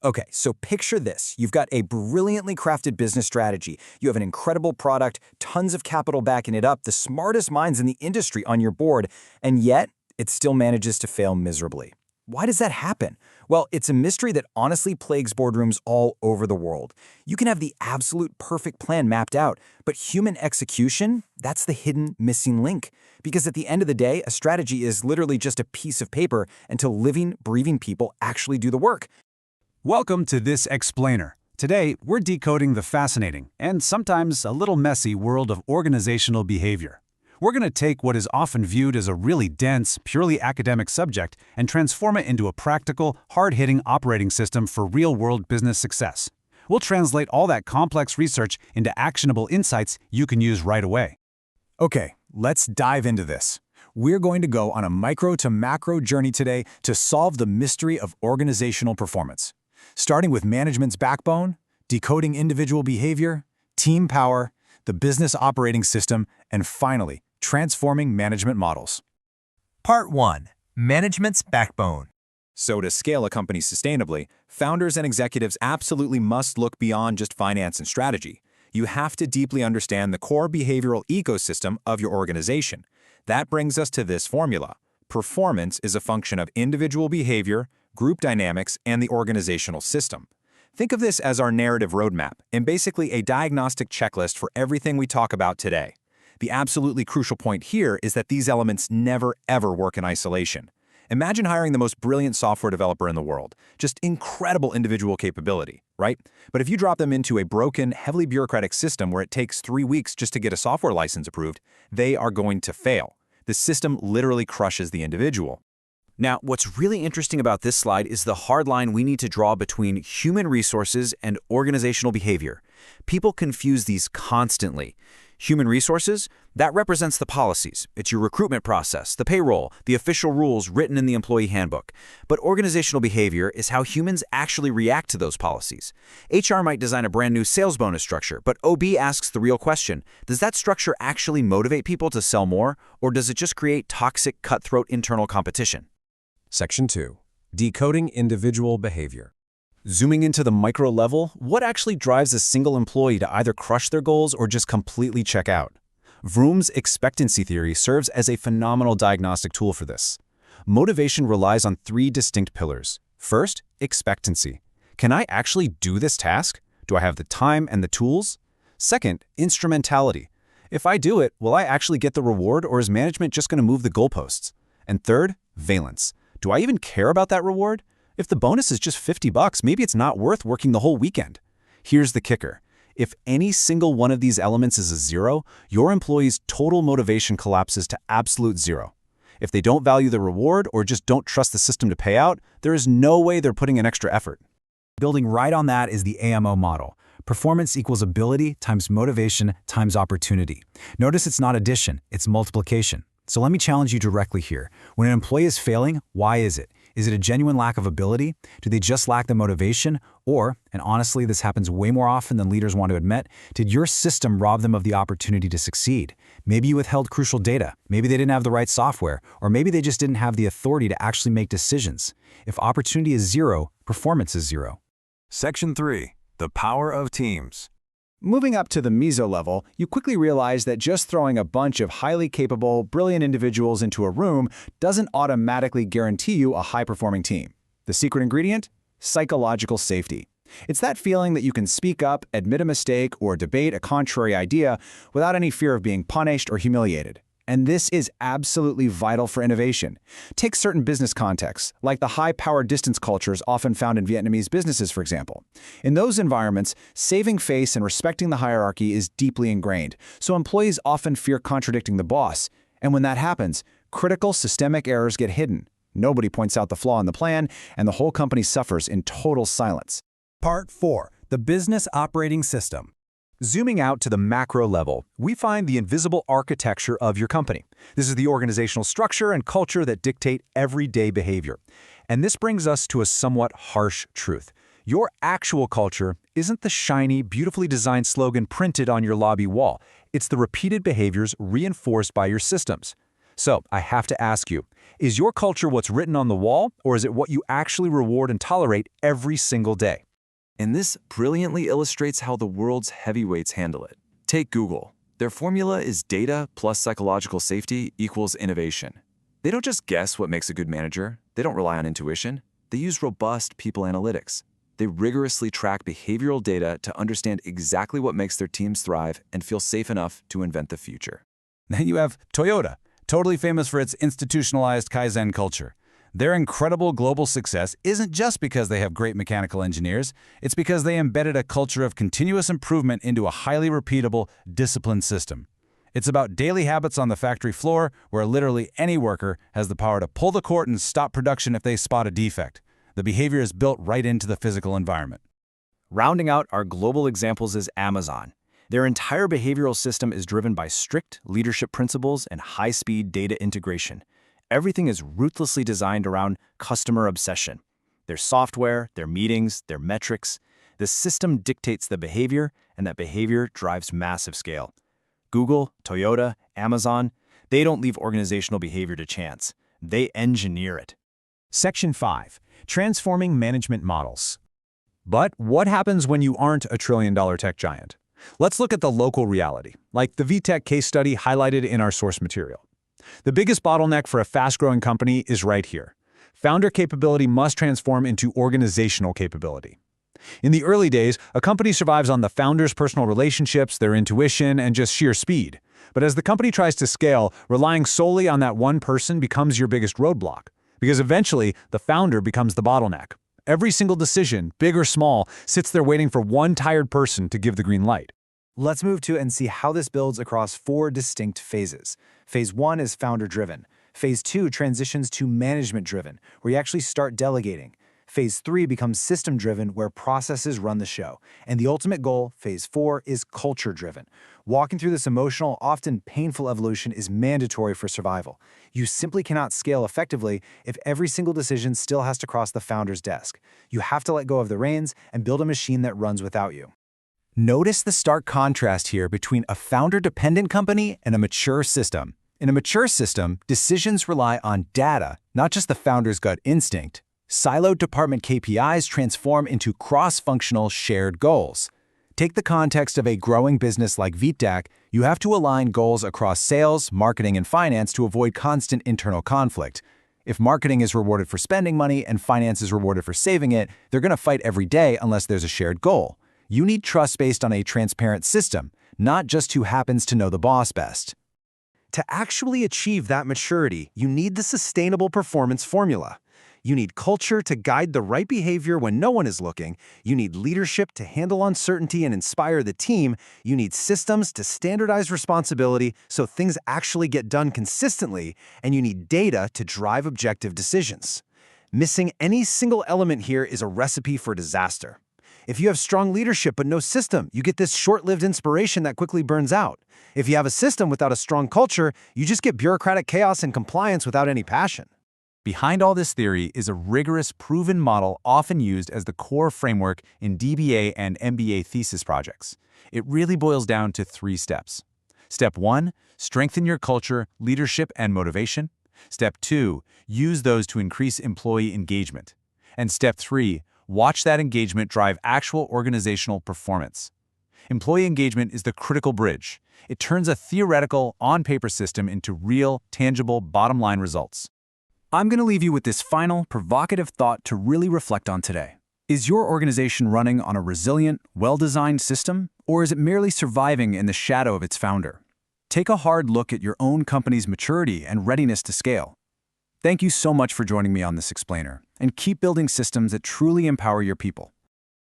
Okay, so picture this. You've got a brilliantly crafted business strategy. You have an incredible product, tons of capital backing it up, the smartest minds in the industry on your board, and yet it still manages to fail miserably. Why does that happen? Well, it's a mystery that honestly plagues boardrooms all over the world. You can have the absolute perfect plan mapped out, but human execution, that's the hidden missing link. Because at the end of the day, a strategy is literally just a piece of paper until living, breathing people actually do the work. Welcome to this explainer. Today, we're decoding the fascinating and sometimes a little messy world of organizational behavior. We're going to take what is often viewed as a really dense, purely academic subject and transform it into a practical, hard-hitting operating system for real-world business success. We'll translate all that complex research into actionable insights you can use right away. Okay, let's dive into this. We're going to go on a micro to macro journey today to solve the mystery of organizational performance. Starting with management's backbone, decoding individual behavior, team power, the business operating system, and finally, transforming management models. Part 1. Management's backbone. So to scale a company sustainably, founders and executives absolutely must look beyond just finance and strategy. You have to deeply understand the core behavioral ecosystem of your organization. That brings us to this formula. Performance is a function of individual behavior, group dynamics, and the organizational system. Think of this as our narrative roadmap and basically a diagnostic checklist for everything we talk about today. The absolutely crucial point here is that these elements never ever work in isolation. Imagine hiring the most brilliant software developer in the world, just incredible individual capability, right? But if you drop them into a broken, heavily bureaucratic system where it takes 3 weeks just to get a software license approved, they are going to fail. The system literally crushes the individual. Now, what's really interesting about this slide is the hard line we need to draw between human resources and organizational behavior. People confuse these constantly. Human resources, that represents the policies. It's your recruitment process, the payroll, the official rules written in the employee handbook. But organizational behavior is how humans actually react to those policies. HR might design a brand new sales bonus structure, but OB asks the real question, does that structure actually motivate people to sell more, or does it just create toxic, cutthroat internal competition? Section 2. Decoding individual behavior. Zooming into the micro level, what actually drives a single employee to either crush their goals or just completely check out? Vroom's expectancy theory serves as a phenomenal diagnostic tool for this. Motivation relies on 3 distinct pillars. First, expectancy. Can I actually do this task? Do I have the time and the tools? Second, instrumentality. If I do it, will I actually get the reward, or is management just going to move the goalposts? And third, valence. Do I even care about that reward? If the bonus is just $50, maybe it's not worth working the whole weekend. Here's the kicker. If any single one of these elements is a 0, your employee's total motivation collapses to absolute 0. If they don't value the reward or just don't trust the system to pay out, there is no way they're putting in extra effort. Building right on that is the AMO model. Performance equals ability times motivation times opportunity. Notice it's not addition, it's multiplication. So let me challenge you directly here. When an employee is failing, why is it? Is it a genuine lack of ability? Do they just lack the motivation? Or, and honestly, this happens way more often than leaders want to admit, did your system rob them of the opportunity to succeed? Maybe you withheld crucial data. Maybe they didn't have the right software. Or maybe they just didn't have the authority to actually make decisions. If opportunity is 0, performance is 0. Section 3. The power of teams. Moving up to the meso level, you quickly realize that just throwing a bunch of highly capable, brilliant individuals into a room doesn't automatically guarantee you a high-performing team. The secret ingredient? Psychological safety. It's that feeling that you can speak up, admit a mistake, or debate a contrary idea without any fear of being punished or humiliated. And this is absolutely vital for innovation. Take certain business contexts, like the high-power distance cultures often found in Vietnamese businesses, for example. In those environments, saving face and respecting the hierarchy is deeply ingrained, so employees often fear contradicting the boss. And when that happens, critical systemic errors get hidden. Nobody points out the flaw in the plan, and the whole company suffers in total silence. Part 4. The business operating system. Zooming out to the macro level, we find the invisible architecture of your company. This is the organizational structure and culture that dictate everyday behavior. And this brings us to a somewhat harsh truth. Your actual culture isn't the shiny, beautifully designed slogan printed on your lobby wall. It's the repeated behaviors reinforced by your systems. So, I have to ask you, is your culture what's written on the wall, or is it what you actually reward and tolerate every single day? And this brilliantly illustrates how the world's heavyweights handle it. Take Google. Their formula is data plus psychological safety equals innovation. They don't just guess what makes a good manager. They don't rely on intuition. They use robust people analytics. They rigorously track behavioral data to understand exactly what makes their teams thrive and feel safe enough to invent the future. Then you have Toyota, totally famous for its institutionalized Kaizen culture. Their incredible global success isn't just because they have great mechanical engineers, it's because they embedded a culture of continuous improvement into a highly repeatable, disciplined system. It's about daily habits on the factory floor where literally any worker has the power to pull the cord and stop production if they spot a defect. The behavior is built right into the physical environment. Rounding out our global examples is Amazon. Their entire behavioral system is driven by strict leadership principles and high-speed data integration. Everything is ruthlessly designed around customer obsession. Their software, their meetings, their metrics. The system dictates the behavior, and that behavior drives massive scale. Google, Toyota, Amazon, they don't leave organizational behavior to chance. They engineer it. Section 5. Transforming management models. But what happens when you aren't a trillion-dollar tech giant? Let's look at the local reality, like the VTech case study highlighted in our source material. The biggest bottleneck for a fast-growing company is right here. Founder capability must transform into organizational capability. In the early days, a company survives on the founder's personal relationships, their intuition, and just sheer speed. But as the company tries to scale, relying solely on that one person becomes your biggest roadblock. Because eventually, the founder becomes the bottleneck. Every single decision, big or small, sits there waiting for one tired person to give the green light. Let's move to and see how this builds across 4 distinct phases. Phase 1 is founder-driven. Phase 2 transitions to management-driven, where you actually start delegating. Phase 3 becomes system-driven, where processes run the show. And the ultimate goal, Phase 4, is culture-driven. Walking through this emotional, often painful evolution is mandatory for survival. You simply cannot scale effectively if every single decision still has to cross the founder's desk. You have to let go of the reins and build a machine that runs without you. Notice the stark contrast here between a founder-dependent company and a mature system. In a mature system, decisions rely on data, not just the founder's gut instinct. Siloed department KPIs transform into cross-functional shared goals. Take the context of a growing business like VTech, you have to align goals across sales, marketing, and finance to avoid constant internal conflict. If marketing is rewarded for spending money and finance is rewarded for saving it, they're going to fight every day unless there's a shared goal. You need trust based on a transparent system, not just who happens to know the boss best. To actually achieve that maturity, you need the sustainable performance formula. You need culture to guide the right behavior when no one is looking. You need leadership to handle uncertainty and inspire the team. You need systems to standardize responsibility so things actually get done consistently. And you need data to drive objective decisions. Missing any single element here is a recipe for disaster. If you have strong leadership but no system, you get this short-lived inspiration that quickly burns out. If you have a system without a strong culture, you just get bureaucratic chaos and compliance without any passion. Behind all this theory is a rigorous, proven model often used as the core framework in DBA and MBA thesis projects. It really boils down to 3 steps. Step 1, strengthen your culture, leadership, and motivation. Step 2, use those to increase employee engagement. And Step 3, watch that engagement drive actual organizational performance. Employee engagement is the critical bridge. It turns a theoretical, on-paper system into real, tangible, bottom-line results. I'm going to leave you with this final, provocative thought to really reflect on today. Is your organization running on a resilient, well-designed system, or is it merely surviving in the shadow of its founder? Take a hard look at your own company's maturity and readiness to scale. Thank you so much for joining me on this explainer, and keep building systems that truly empower your people.